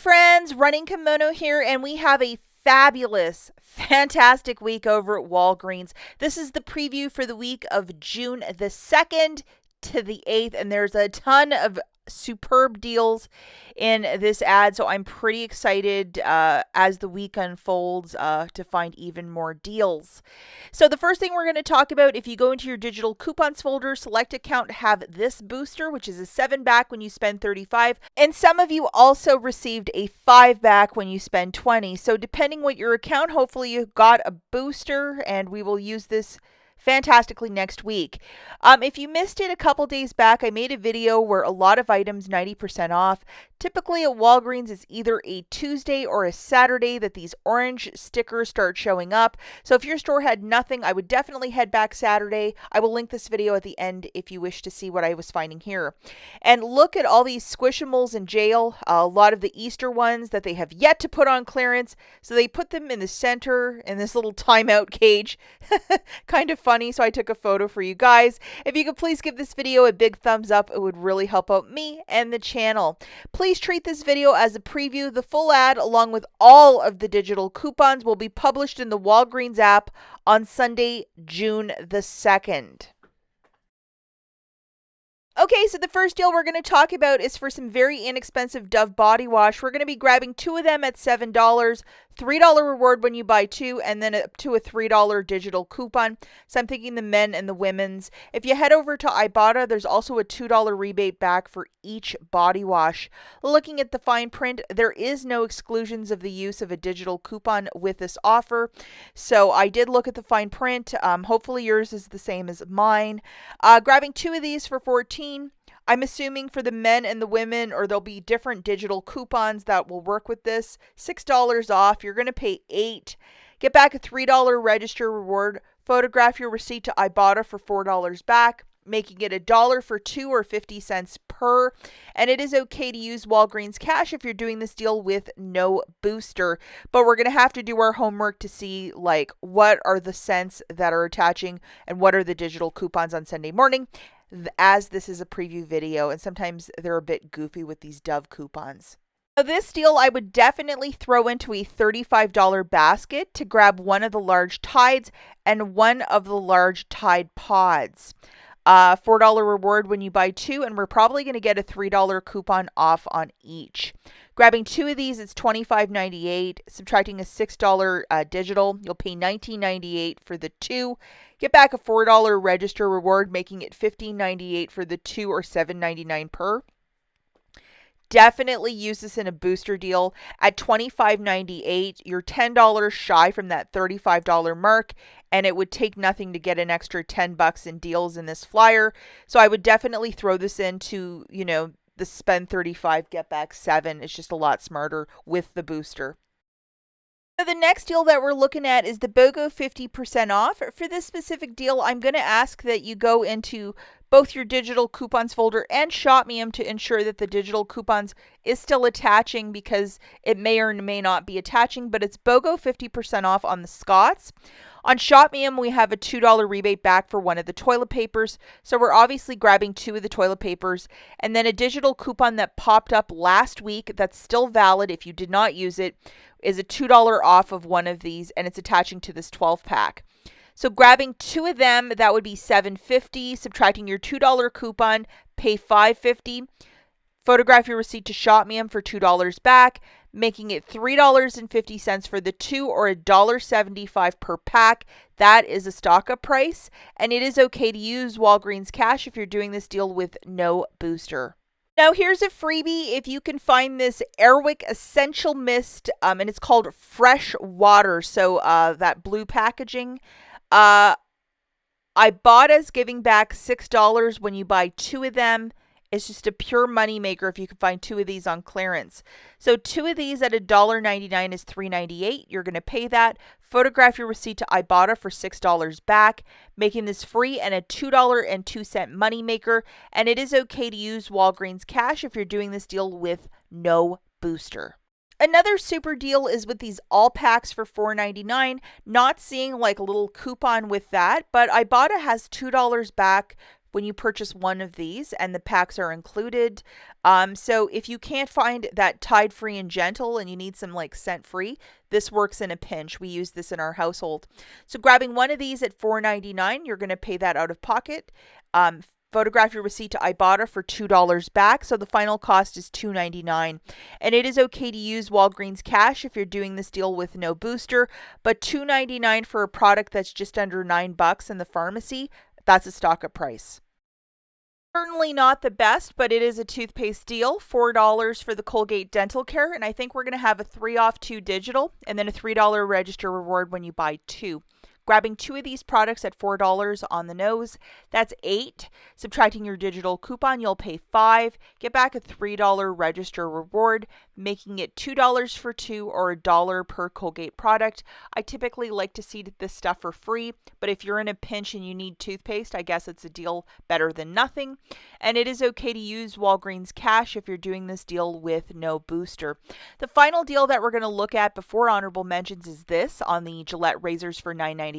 friends, Running Kimono here, and we have a fabulous, fantastic week over at Walgreens. This is the preview for the week of June the 2nd to the 8th, and there's a ton of superb deals in this ad, so I'm pretty excited as the week unfolds to find even more deals. So the first thing we're going to talk about, if you go into your digital coupons folder, select account, have this booster, which is a 7 back when you spend 35, and some of you also received a 5 back when you spend 20. So depending what your account, hopefully you got a booster, and we will use this fantastically next week. If you missed it a couple days back, I made a video where a lot of items 90% off. Typically at Walgreens, it's either a Tuesday or a Saturday that these orange stickers start showing up. So if your store had nothing, I would definitely head back Saturday. I will link this video at the end if you wish to see what I was finding here. And look at all these Squishimals in jail, a lot of the Easter ones that they have yet to put on clearance. So they put them in the center in this little timeout cage. Kind of funny, so I took a photo for you guys. If you could please give this video a big thumbs up, it would really help out me and the channel. Please treat this video as a preview. The full ad, along with all of the digital coupons, will be published in the Walgreens app on Sunday, June the 2nd. Okay, so the first deal we're going to talk about is for some very inexpensive Dove body wash. We're going to be grabbing 2 of them at $7, $3 reward when you buy 2, and then up to a $3 digital coupon. So I'm thinking the men and the women's. If you head over to IBOTTA, there's also a $2 rebate back for each body wash. Looking at the fine print, there is no exclusions of the use of a digital coupon with this offer. So I did look at the fine print. Hopefully yours is the same as mine. Grabbing 2 of these for $14. I'm assuming for the men and the women, or there'll be different digital coupons that will work with this. $6 off. You're going to pay $8. Get back a $3 register reward. Photograph your receipt to IBOTTA for $4 back, making it $1 for 2 or 50 cents per. And it is okay to use Walgreens cash if you're doing this deal with no booster. But we're going to have to do our homework to see like what are the cents that are attaching and what are the digital coupons on Sunday morning, as this is a preview video, and sometimes they're a bit goofy with these Dove coupons. Now, this deal I would definitely throw into a $35 basket to grab one of the large Tides and one of the large Tide Pods. $4 reward when you buy 2, and we're probably going to get a $3 coupon off on each. Grabbing 2 of these, it's $25.98. Subtracting a $6 digital, you'll pay $19.98 for the 2. Get back a $4 register reward, making it $15.98 for the 2 or $7.99 per. Definitely use this in a booster deal. At $25.98, you're $10 shy from that $35 mark, and it would take nothing to get an extra $10 in deals in this flyer. So I would definitely throw this into, the spend 35, get back 7. It's just a lot smarter with the booster. So the next deal that we're looking at is the BOGO 50% off. For this specific deal, I'm going to ask that you go into both your digital coupons folder and ShopMeum to ensure that the digital coupons is still attaching, because it may or may not be attaching, but it's BOGO 50% off on the Scots. On ShopMeum, we have a $2 rebate back for one of the toilet papers. So we're obviously grabbing 2 of the toilet papers, and then a digital coupon that popped up last week that's still valid if you did not use it is a $2 off of one of these, and it's attaching to this 12-pack. So grabbing 2 of them, that would be $7.50. Subtracting your $2 coupon, pay $5.50. Photograph your receipt to ShopMeum for $2 back, making it $3.50 for the 2 or $1.75 per pack. That is a stock-up price, and it is okay to use Walgreens cash if you're doing this deal with no booster. Now, here's a freebie. If you can find this Airwick Essential Mist, and it's called Fresh Water, so that blue packaging. IBOTTA's giving back $6 when you buy 2 of them. It's just a pure money maker if you can find 2 of these on clearance. So 2 of these at $1.99 is $3.98. You're going to pay that. Photograph your receipt to IBOTTA for $6 back, making this free and a $2.02 money maker. And it is okay to use Walgreens cash if you're doing this deal with no booster. Another super deal is with these all packs for $4.99. Not seeing like a little coupon with that, but IBOTTA has $2 back when you purchase one of these, and the packs are included. So if you can't find that Tide Free and Gentle and you need some like scent free, this works in a pinch. We use this in our household. So grabbing one of these at $4.99, you're going to pay that out of pocket. Photograph your receipt to IBOTTA for $2 back, so the final cost is $2.99. And it is okay to use Walgreens cash if you're doing this deal with no booster, but $2.99 for a product that's just under $9 in the pharmacy, that's a stock-up price. Certainly not the best, but it is a toothpaste deal. $4 for the Colgate Dental Care, and I think we're going to have a 3 off 2 digital, and then a $3 register reward when you buy 2. Grabbing 2 of these products at $4 on the nose, that's 8. Subtracting your digital coupon, you'll pay 5. Get back a $3 register reward, making it $2 for 2 or $1 per Colgate product. I typically like to see this stuff for free, but if you're in a pinch and you need toothpaste, I guess it's a deal better than nothing. And it is okay to use Walgreens cash if you're doing this deal with no booster. The final deal that we're going to look at before honorable mentions is this on the Gillette razors for $9.99.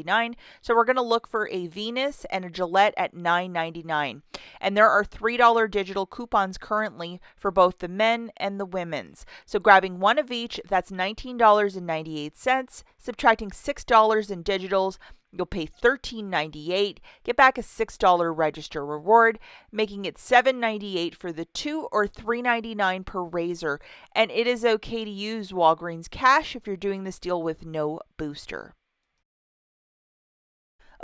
So we're going to look for a Venus and a Gillette at $9.99. And there are $3 digital coupons currently for both the men and the women's. So grabbing one of each, that's $19.98. Subtracting $6 in digitals, you'll pay $13.98. Get back a $6 register reward, making it $7.98 for the 2 or $3.99 per razor. And it is okay to use Walgreens cash if you're doing this deal with no booster.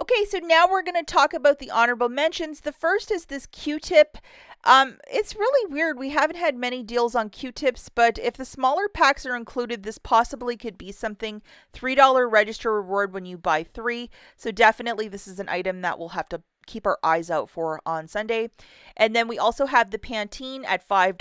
Okay, so now we're going to talk about the honorable mentions. The first is this Q-tip. It's really weird. We haven't had many deals on Q-tips, but if the smaller packs are included, this possibly could be something. $3 register reward when you buy 3. So definitely this is an item that we'll have to keep our eyes out for on Sunday. And then we also have the Pantene at $5,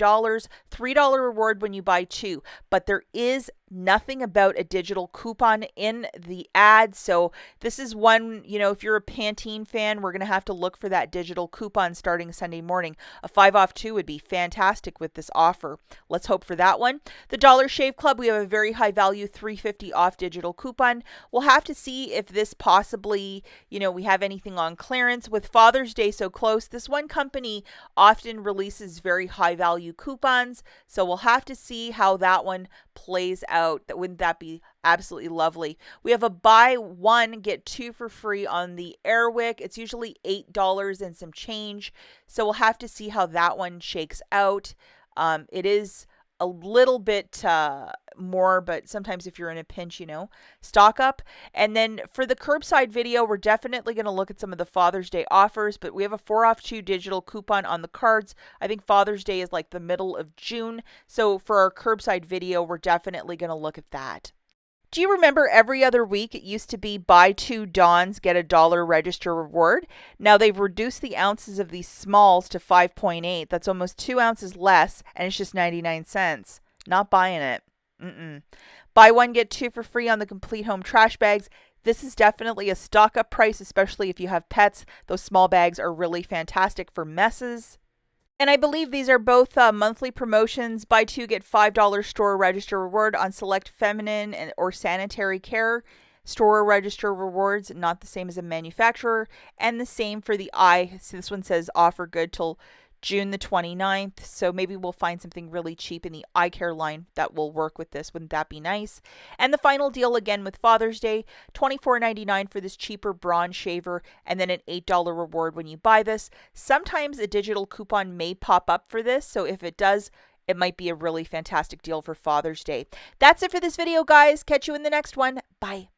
$3 reward when you buy 2. But there is nothing about a digital coupon in the ad. So this is one, if you're a Pantene fan, we're going to have to look for that digital coupon starting Sunday morning. A 5 off 2 would be fantastic with this offer. Let's hope for that one. The Dollar Shave Club, we have a very high value $3.50 off digital coupon. We'll have to see if this possibly, we have anything on clearance. With Father's Day so close, this one company often releases very high value coupons. So we'll have to see how that one plays out. Wouldn't that be absolutely lovely? We have a buy one, get 2 for free on the Airwick. It's usually $8 and some change. So we'll have to see how that one shakes out. It is a little bit more, but sometimes if you're in a pinch, stock up. And then for the curbside video, we're definitely going to look at some of the Father's Day offers, but we have a 4 off 2 digital coupon on the cards. I think Father's Day is like the middle of June. So for our curbside video, we're definitely going to look at that. Do you remember every other week it used to be buy 2 Dawns, get a $1 register reward? Now they've reduced the ounces of these smalls to 5.8. That's almost 2 ounces less, and it's just 99 cents. Not buying it. Buy one, get 2 for free on the complete home trash bags. This is definitely a stock up price, especially if you have pets. Those small bags are really fantastic for messes. And I believe these are both monthly promotions. Buy 2, get $5 store register reward on select feminine or sanitary care. Store register rewards, not the same as a manufacturer. And the same for the eye. So this one says offer good till June the 29th. So maybe we'll find something really cheap in the eye care line that will work with this. Wouldn't that be nice? And the final deal again with Father's Day, $24.99 for this cheaper bronze shaver, and then an $8 reward when you buy this. Sometimes a digital coupon may pop up for this. So if it does, it might be a really fantastic deal for Father's Day. That's it for this video, guys. Catch you in the next one. Bye.